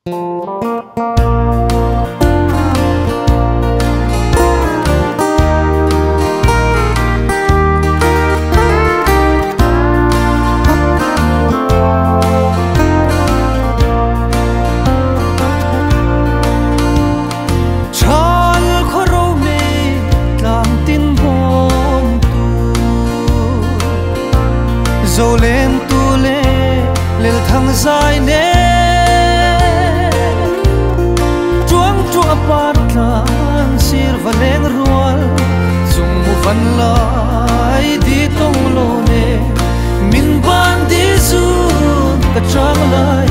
dầu lên tu lê lên thằng dài nè chuang chua pat lan sir và leng rual dùng một văn lại đi tông lô nè min ban đi sun cả trang lại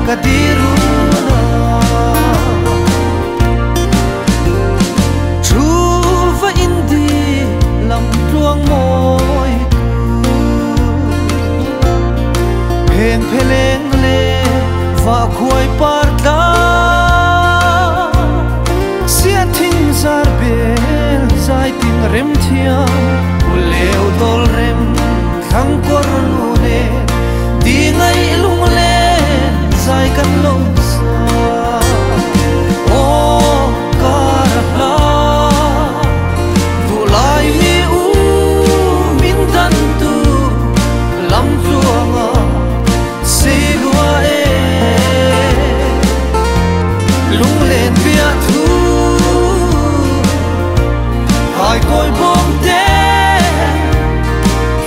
kadiruna chuva indi lam tuang moi pen peleng le va khuai parta sia thing zar bel zai tin rem thia uleu dol rem thang kor lu ne di ngai lung le sai kan lom sa o karla du lai mi u min dan tu lam chuanga se lua e lung len bia thu hai koi bom te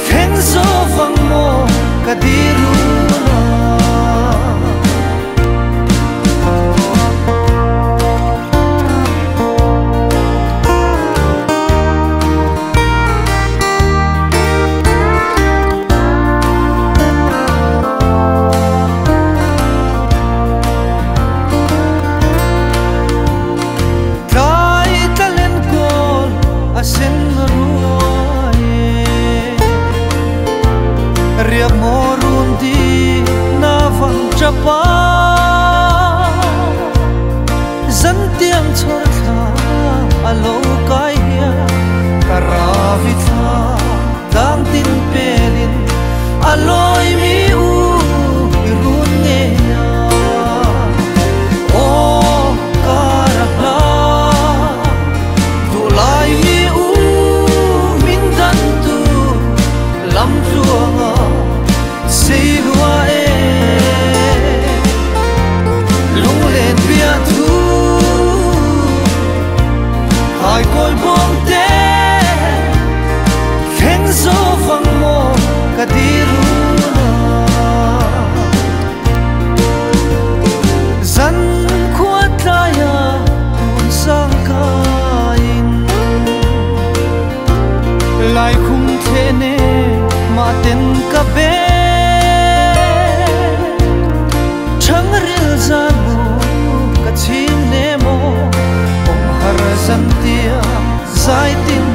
khen zo vang mo kadiru riak morun di na vang chapa zan tiang chor tha alo kai hia karavi tha dang tin pelin aloi mi u irun nge ya o karahla du lai mi u min dan tu lam chuanga say lua e lung lên bia thu hai côi bom te khen gió vang mo kadiruna zan khuat laya kun sang kain lai khung the ne ma ten ka be chim nemo om har zantia zai tin